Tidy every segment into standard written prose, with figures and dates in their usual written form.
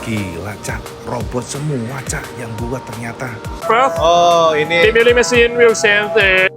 Gila Cak, robot semua Cak yang buat ternyata. First, Oh, ini the milling machine will change the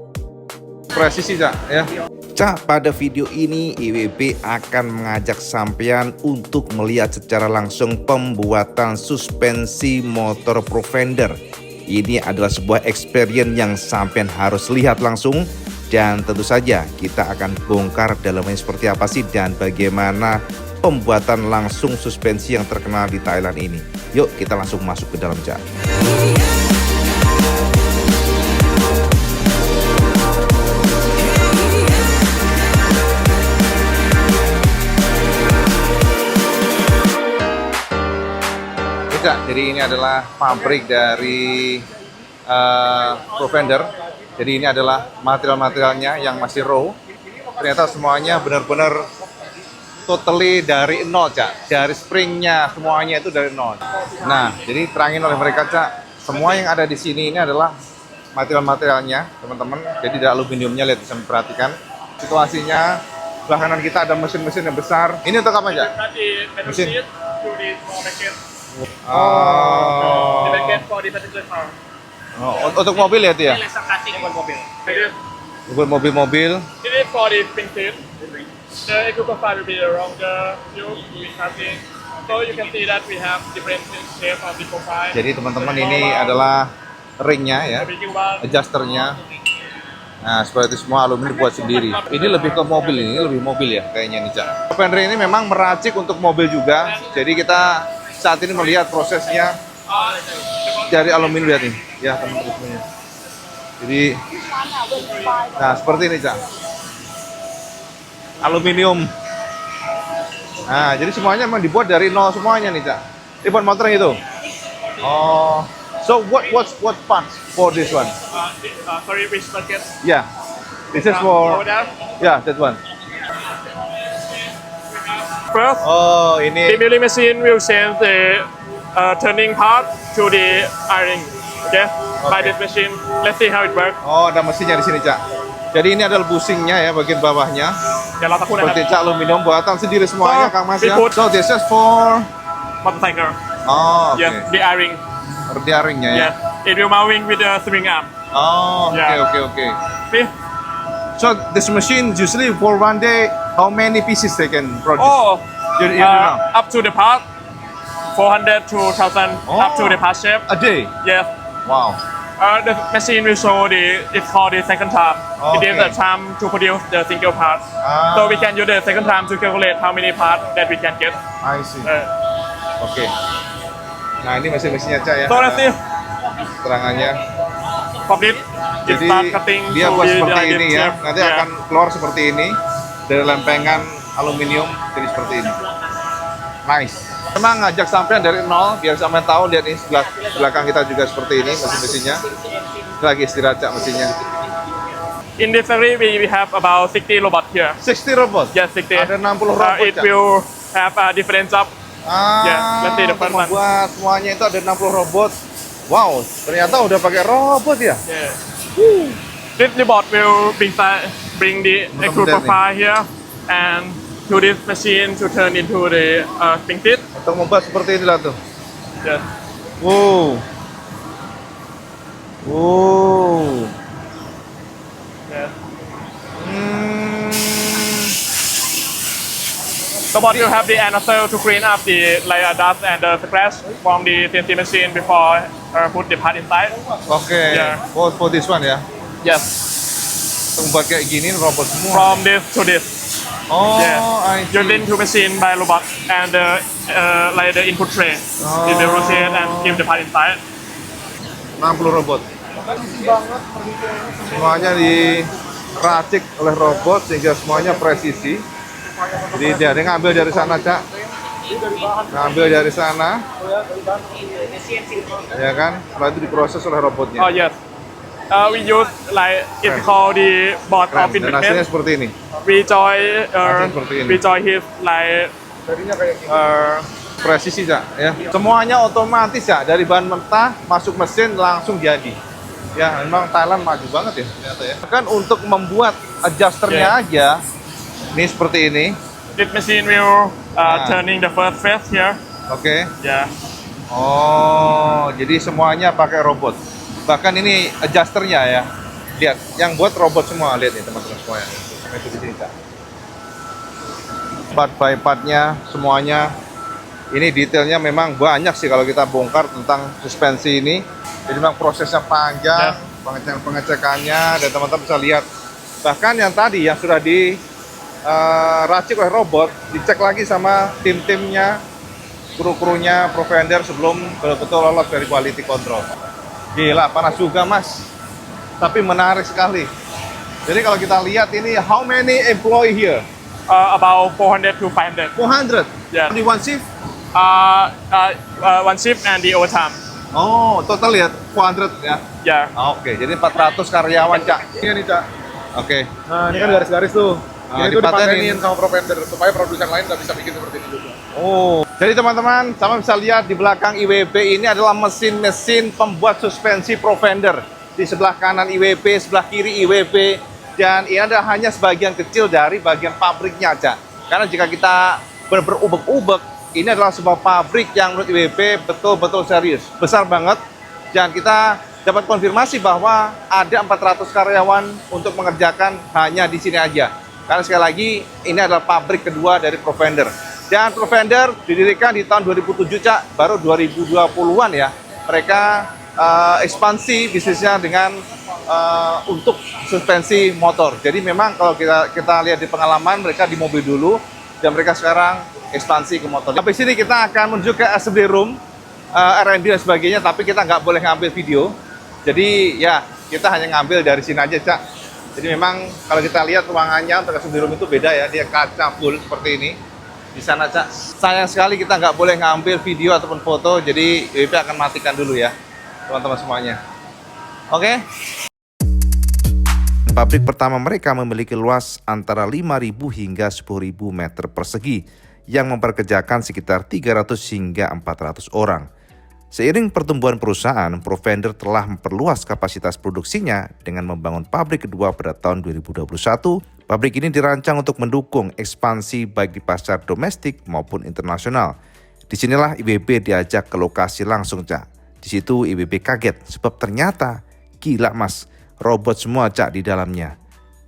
presisi, Cak, ya. Cak, pada video ini IWB akan mengajak sampean untuk melihat secara langsung pembuatan suspensi motor Profender. Ini adalah sebuah experience yang sampean harus lihat langsung, dan tentu saja kita akan bongkar dalamnya seperti apa sih dan bagaimana pembuatan langsung suspensi yang terkenal di Thailand ini. Yuk kita langsung masuk ke dalam, Cak. Cak, jadi ini adalah pabrik dari Profender. Jadi ini adalah material-materialnya yang masih raw. Ternyata semuanya benar-benar totally dari nol, Cak. Dari springnya semuanya itu dari nol. Nah, jadi terangin oleh mereka, Cak, semua yang ada di sini ini adalah material-materialnya, teman-teman. Jadi dari aluminiumnya, lihat, bisa memperhatikan situasinya. Sebelah kanan kita ada mesin-mesin yang besar. Ini untuk apa, Cak? Mesin. the backend for the passenger car. Oh, untuk mobil ya itu ya? Ini laser cutting buat mobil. Buat mobil-mobil. This is for the spring tip. The equipment profile will be around the tube doing cutting. So you can see that we have different shape of the profile. Jadi teman-teman, ini adalah ringnya ya, The big one. adjusternya. Nah, seperti itu semua aluminium buat sendiri. Ini lebih ke mobil, ini lebih mobil ya kayaknya nih, Cak. Profender ini memang meracik untuk mobil juga. Jadi kita saat ini melihat prosesnya dari aluminium, lihat nih. Ya, teman-teman semuanya. Jadi, nah seperti ini, Cak. Aluminium. Nah, jadi semuanya memang dibuat dari nol semuanya nih, Cak. Ini buat motor itu. Oh, so what parts for this one? Sorry, which bucket? Yeah, this is for, Over there. yeah, that one. First, Oh, the ini milling machine will change the turning part to the iron. Okay? By this machine, let's see how it works. oh, ada mesinnya di sini, Cak. Jadi ini adalah busingnya ya, bagian bawahnya. Ya, lah aku Seperti Cak, aluminium buatan sendiri semuanya, Oh, Kang Mas ya. ikut. So this is for, motorcycle. oh, oke. Yes, the iron. Diaringnya ya. Yes, it will moving with the swing arm. Oh, oke, Yeah. oke. See? So this machine usually for one day, how many pieces they can produce? Oh, You know. up to the part, 400 to 1,000 up to Oh. the part shape. A day? Yes. Wow. The machine will show it's called the second time. It is Okay. the time to produce the single part. Ah. So we can use the second time to calculate how many parts that we can get. I see. Uh, Oke. Nah, ini mesin-mesinnya, Cak ya. so let's see. Terangannya. From it, it Jadi start cutting dia to buat be seperti like ini this ya. shape. Nanti Yeah. akan keluar seperti ini dari lempengan aluminium, jadi seperti ini. Nice. Memang ngajak sampean dari nol biar sampean tahu. Lihat nih sebelah belakang kita juga seperti ini mesin-mesinnya. Ini lagi istirahat, Cak, mesinnya. In this factory, we have about 60 robots here. 60 robot. Yes, 60. Ada 60 robot, It Cak. will have a different job. Yeah, let's see the untuk first one. membuat semuanya itu ada 60 robot. Wow, ternyata udah pakai robot ya. Yeah. This robot will bring the Mudah-mudahan extrude nih. profile here and to this machine to turn into the spring tip. Untuk membuat seperti inilah tuh. Yes. Wow. Wow. Yes. Hmm. Robot will have the nozzle to clean up the layer dust and the scratch from the CNC machine before put the part inside. Oke. Yeah. For this one ya. Yes. Untuk membuat kayak gini robot semua. From this to this. Oh, Yes. I see. You're into machine by robot and like the input tray. It will rotate and give the part inside. 60 robot. Semuanya diracik oleh robot sehingga semuanya presisi. Jadi dia ngambil dari sana, Cak. Ngambil dari sana. Ya kan? Setelah itu diproses oleh robotnya. Oh yes. We use like it's called the board of Keren. Dan hasilnya investment. seperti ini. We join seperti ini. we join his like Presisi, Cak, ya. Semuanya otomatis, Cak. Dari bahan mentah masuk mesin langsung jadi. Ya, memang Thailand maju banget ya ternyata ya. Kan untuk membuat adjusternya aja, ini seperti ini. this machine will Nah. turning the first phase here Oke. Yeah. Oh, jadi semuanya pakai robot. Bahkan ini adjusternya ya. Lihat, yang buat robot semua. Lihat nih teman-teman semuanya. Sampai itu di sini, Cak. Part by partnya semuanya. Ini detailnya memang banyak sih kalau kita bongkar tentang suspensi ini. Jadi memang prosesnya panjang, pengecekannya, dan teman-teman bisa lihat. Bahkan yang tadi yang sudah diracik oleh robot, dicek lagi sama tim-timnya, kru-krunya, Provender sebelum betul-betul lolos dari quality control. Gila, panas juga mas. Tapi menarik sekali. Jadi kalau kita lihat ini, how many employee here? About 400 to 500. 400? Yeah. Only one shift? One shift and the overtime. Oh, total lihat 400 ya? Yeah. Oke, jadi 400 karyawan, Cak. Ini nih, Cak. Oke. Nah, ini kan garis-garis tuh. Nah, Ini tuh dipatenin. dipatenin sama Provender supaya produsen lain nggak bisa bikin seperti ini juga. Oh, jadi teman-teman, sama bisa lihat di belakang IWB ini adalah mesin-mesin pembuat suspensi Provender. Di sebelah kanan IWB, sebelah kiri IWB, dan ini adalah hanya sebagian kecil dari bagian pabriknya aja. Karena jika kita berubek-ubek, ini adalah sebuah pabrik yang menurut IWB betul-betul serius, besar banget, dan kita dapat konfirmasi bahwa ada 400 karyawan untuk mengerjakan hanya di sini aja. Karena sekali lagi, ini adalah pabrik kedua dari Provender. Dan Provender didirikan di tahun 2007, Cak, baru 2020-an ya. Mereka ekspansi bisnisnya dengan untuk suspensi motor. Jadi memang kalau kita lihat di pengalaman, mereka di mobil dulu, dan mereka sekarang ekspansi ke motor. Habis ini kita akan menuju ke assembly room, R&D dan sebagainya, tapi kita nggak boleh ngambil video. Jadi ya, kita hanya ngambil dari sini aja, Cak. Jadi memang kalau kita lihat ruangannya untuk assembly room itu beda ya, dia kaca full seperti ini. Di sana, Cak. Sayang sekali kita nggak boleh ngambil video ataupun foto, jadi IWB akan matikan dulu ya, teman-teman semuanya. Oke? Pabrik pertama mereka memiliki luas antara 5.000 hingga 10.000 meter persegi yang memperkerjakan sekitar 300 hingga 400 orang. Seiring pertumbuhan perusahaan, Provender telah memperluas kapasitas produksinya dengan membangun pabrik kedua pada tahun 2021. Pabrik ini dirancang untuk mendukung ekspansi baik di pasar domestik maupun internasional. Disinilah IWB diajak ke lokasi langsung, Cak. Di situ IWB kaget sebab ternyata gila mas, robot semua, Cak, di dalamnya.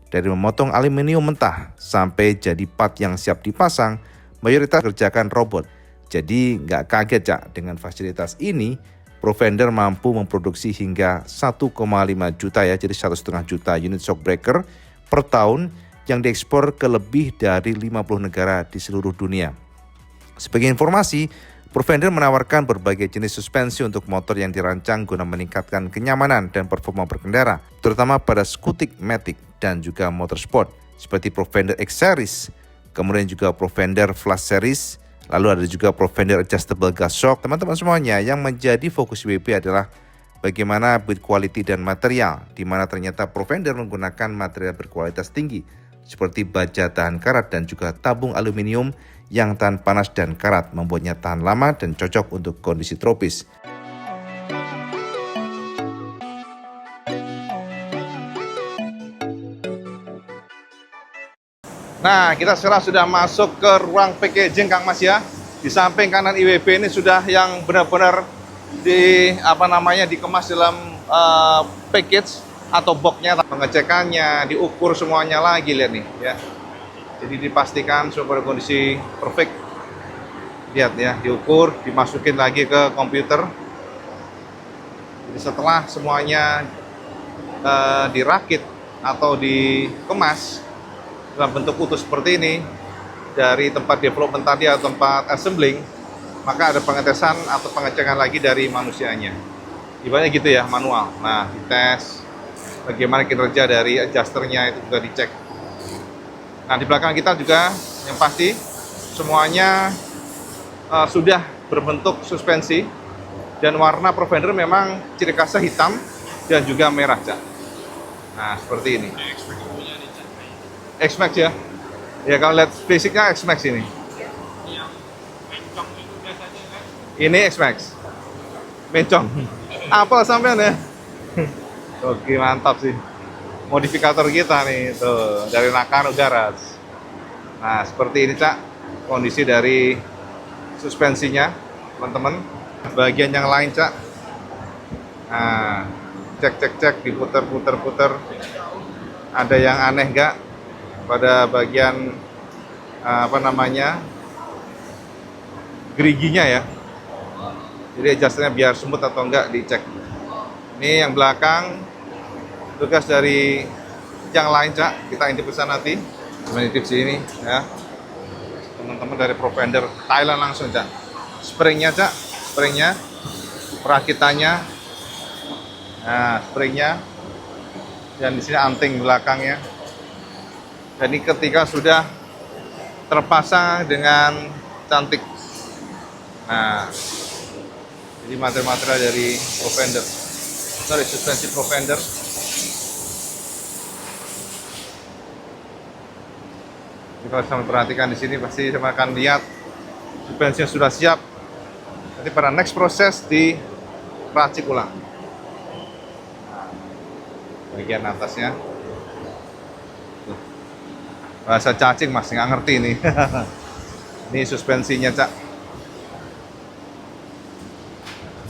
Dari memotong aluminium mentah sampai jadi part yang siap dipasang, mayoritas kerjakan robot. Jadi nggak kaget, Cak, dengan fasilitas ini, Provender mampu memproduksi hingga 1,5 juta ya, jadi 1,5 juta unit shock breaker per tahun yang diekspor ke lebih dari 50 negara di seluruh dunia. Sebagai informasi, Provender menawarkan berbagai jenis suspensi untuk motor yang dirancang guna meningkatkan kenyamanan dan performa berkendara, terutama pada skutik, matic, dan juga motorsport, seperti Provender X Series, kemudian juga Provender Flash Series, lalu ada juga Provender Adjustable Gas Shock. Teman-teman semuanya, yang menjadi fokus IWB adalah bagaimana build quality dan material, di mana ternyata Provender menggunakan material berkualitas tinggi, seperti baja tahan karat dan juga tabung aluminium yang tahan panas dan karat, membuatnya tahan lama dan cocok untuk kondisi tropis. Nah, kita sekarang sudah masuk ke ruang packaging, Kang Mas ya. Di samping kanan IWB ini sudah yang benar-benar dikemas dalam package atau boxnya, pengecekannya, diukur semuanya lagi, lihat nih ya. Jadi dipastikan supaya kondisi perfect. Lihat ya, diukur, dimasukin lagi ke komputer. Jadi setelah semuanya dirakit atau dikemas dalam bentuk utuh seperti ini dari tempat development tadi atau tempat assembling, maka ada pengetesan atau pengecekan lagi dari manusianya. Ibaratnya gitu ya, manual. Nah, dites bagaimana kinerja dari adjusternya itu juga dicek. Nah, di belakang kita juga yang pasti semuanya sudah berbentuk suspensi, dan warna Provender memang ciri khasnya hitam dan juga merah, Cak. Nah, seperti ini. X-Max ya? Ya, kalau lihat basicnya X-Max ini. Ini X-Max. Mencong. Apa sampean ya? Oke, mantap sih. Modifikator kita nih, tuh, dari Nakano Garage. Nah, seperti ini, Cak, kondisi dari suspensinya. teman-teman. Bagian yang lain, Cak. Nah, cek, diputer. Ada yang aneh nggak pada bagian geriginya ya. Jadi adjusternya biar smooth atau enggak dicek. Ini yang belakang, tugas dari yang lain, Cak. Kita intip pesan nanti. Intip sini ya. Teman-teman dari Provender Thailand langsung, Cak. Springnya, Cak. Perakitannya. Nah, springnya. Dan di sini anting belakangnya. Dan ini ketika sudah terpasang dengan cantik. Nah, jadi material dari Provender. Suspensi Provender. Jadi kalau sama perhatikan di sini pasti sama akan lihat suspensinya sudah siap. Nanti pada next proses diracik ulang. Nah, bagian atasnya. Tuh. Bahasa cacing masih nggak ngerti nih. Ini suspensinya, Cak.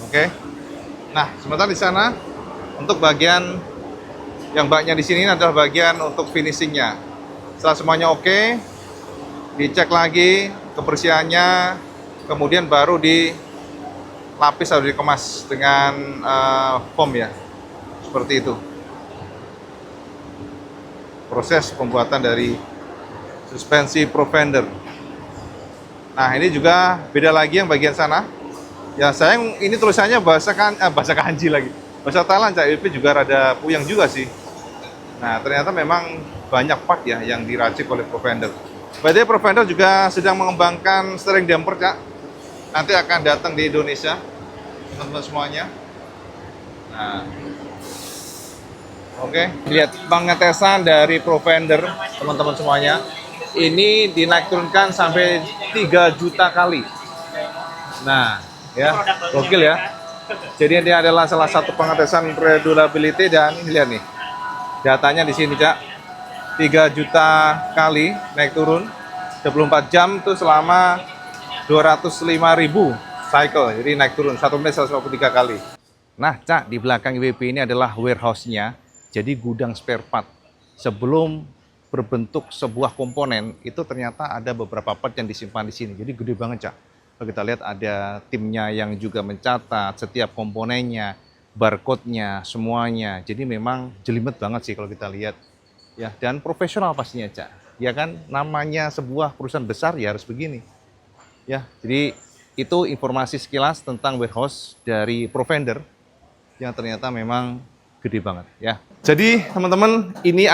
Oke. Nah, sementara di sana untuk bagian yang baknya di sini adalah bagian untuk finishingnya. Setelah semuanya oke, dicek lagi kebersihannya, kemudian baru dilapis atau dikemas dengan foam ya, seperti itu. Proses pembuatan dari suspensi Provender. Nah, ini juga beda lagi yang bagian sana. Ya, sayang ini tulisannya bahasa kanji lagi. Bahasa Thailand, Cak. Itu juga rada puyeng juga sih. Nah, ternyata memang banyak part ya yang diracik oleh Provender. Berarti Provender juga sedang mengembangkan steering damper, Cak. Nanti akan datang di Indonesia, teman-teman semuanya. Nah, oke. Lihat pengetesan dari Provender, teman-teman semuanya. Ini dinaik turunkan sampai 3 juta kali. Nah, ya, gokil ya. Jadi ini adalah salah satu pengetesan reliability dan ini lihat nih. Datanya di sini, Cak. 3 juta kali naik turun. 24 jam itu selama 205.000 cycle. Jadi naik turun 1 menit 153 kali. Nah, Cak, di belakang IWP ini adalah warehouse-nya. Jadi gudang spare part. Sebelum berbentuk sebuah komponen, itu ternyata ada beberapa part yang disimpan di sini. Jadi gede banget, Cak. Kalau kita lihat ada timnya yang juga mencatat setiap komponennya, barcode-nya, semuanya. Jadi memang jelimet banget sih kalau kita lihat. Ya, dan profesional pastinya, Cak. Ya kan, namanya sebuah perusahaan besar ya harus begini. Ya, jadi itu informasi sekilas tentang warehouse dari Provender yang ternyata memang gede banget ya. Jadi teman-teman, ini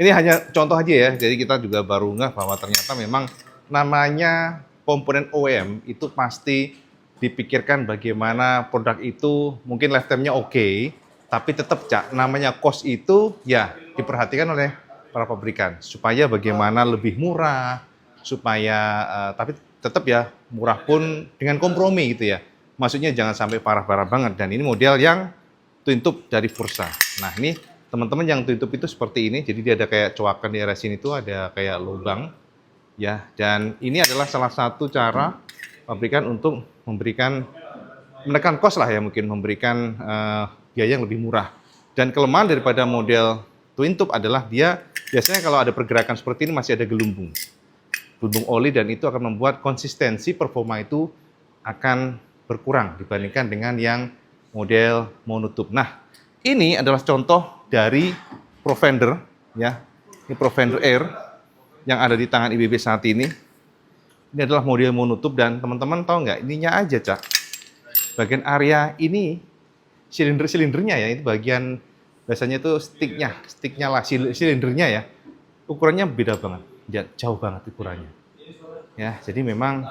hanya contoh aja ya. Jadi kita juga baru ngeh bahwa ternyata memang namanya komponen OEM itu pasti dipikirkan bagaimana produk itu mungkin lifetime-nya oke, tapi tetap, Cak, namanya cost itu ya diperhatikan oleh para pabrikan supaya bagaimana lebih murah, supaya tapi tetap ya murah pun dengan kompromi gitu ya. Maksudnya jangan sampai parah-parah banget. Dan ini model yang twin tube dari Fursa. Nah, ini teman-teman yang twin tube itu seperti ini. Jadi dia ada kayak coakan di area sini tuh ada kayak lubang. Ya, dan ini adalah salah satu cara pabrikan untuk menekan cost lah ya, mungkin memberikan biaya yang lebih murah. Dan kelemahan daripada model twin tube adalah dia biasanya kalau ada pergerakan seperti ini masih ada gelembung oli, dan itu akan membuat konsistensi performa itu akan berkurang dibandingkan dengan yang model monotube. Nah, ini adalah contoh dari Provender ya. Ini Provender Air yang ada di tangan IBB saat ini. Ini adalah model monotube dan teman-teman tahu nggak, ininya aja, Cak. Bagian area ini silinder-silindernya ya, itu bagian biasanya itu sticknya lah, silindernya ya. Ukurannya beda banget, jauh banget ukurannya. Ya, jadi memang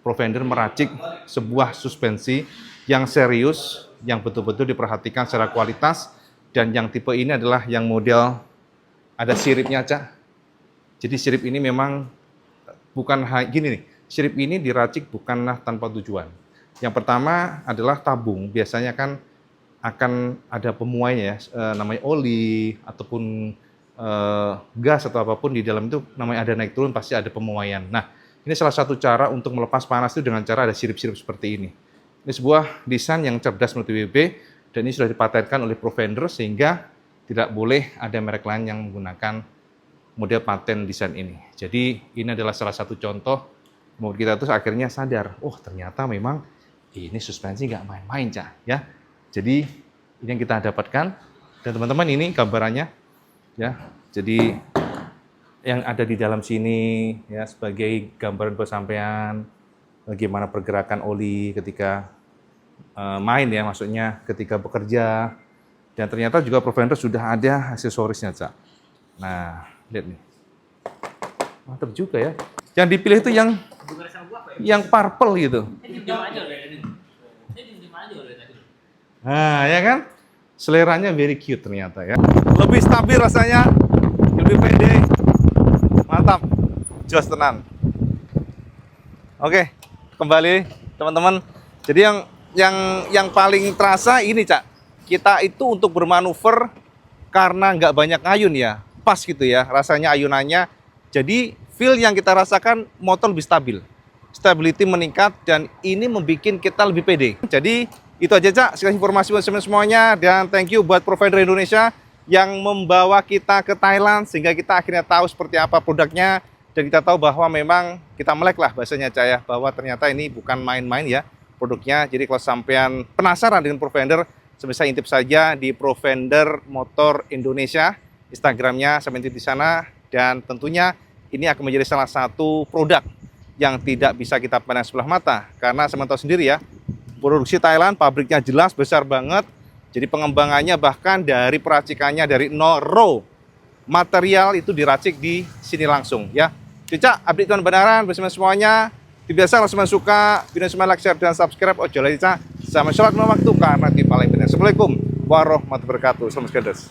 Provender meracik sebuah suspensi yang serius, yang betul-betul diperhatikan secara kualitas, dan yang tipe ini adalah yang model ada siripnya, Cak. Jadi sirip ini memang bukan gini nih, sirip ini diracik bukanlah tanpa tujuan. Yang pertama adalah tabung, biasanya kan akan ada pemuainya ya, namanya oli ataupun gas atau apapun di dalam itu namanya ada naik turun pasti ada pemuaian. Nah, Ini salah satu cara untuk melepas panas itu dengan cara ada sirip-sirip seperti ini. Ini sebuah desain yang cerdas menurut IWB, dan ini sudah dipatenkan oleh provider sehingga tidak boleh ada merek lain yang menggunakan model paten desain ini. Jadi ini adalah salah satu contoh membuat kita terus akhirnya sadar, oh ternyata memang ini suspensi nggak main-main, Cak. Ya. Jadi ini yang kita dapatkan, dan teman-teman ini gambarannya, ya. Jadi yang ada di dalam sini ya sebagai gambaran buat sampean bagaimana pergerakan oli ketika main ya, maksudnya ketika bekerja. Dan ternyata juga provider sudah ada aksesorisnya, Cak. Nah, lihat nih. Mantap juga ya. Yang dipilih itu yang purple gitu. Nah, ya kan? Seleranya very cute ternyata ya. Lebih stabil rasanya, lebih pede. Mantap, jelas tenan. Oke, kembali teman-teman. Jadi yang paling terasa ini, Cak. Kita itu untuk bermanuver karena nggak banyak ayun ya, pas gitu ya rasanya ayunannya. Jadi feel yang kita rasakan motor lebih stabil, stability meningkat, dan ini membuat kita lebih pede. Jadi itu aja, Cak, sekian informasi buat semuanya, dan thank you buat provider Indonesia yang membawa kita ke Thailand sehingga kita akhirnya tahu seperti apa produknya, dan kita tahu bahwa memang kita melek lah bahasanya, Cak, ya, bahwa ternyata ini bukan main-main ya produknya. Jadi kalau sampean penasaran dengan provider, bisa intip saja di Provender Motor Indonesia, Instagramnya sampai intip di sana. Dan tentunya ini akan menjadi salah satu produk yang tidak bisa kita pandang sebelah mata, karena saya tahu sendiri ya, produksi Thailand, pabriknya jelas besar banget. Jadi pengembangannya bahkan dari peracikannya dari nol raw material itu diracik di sini langsung ya. Cicak, update kebenaran bersama semuanya. Biasa kalau semuanya suka, video semuanya like, share, dan subscribe. Ojo lagi, Cak. Sama sholat lima waktu karena di paling penting. Assalamualaikum warahmatullahi wabarakatuh. Salam sejahtera.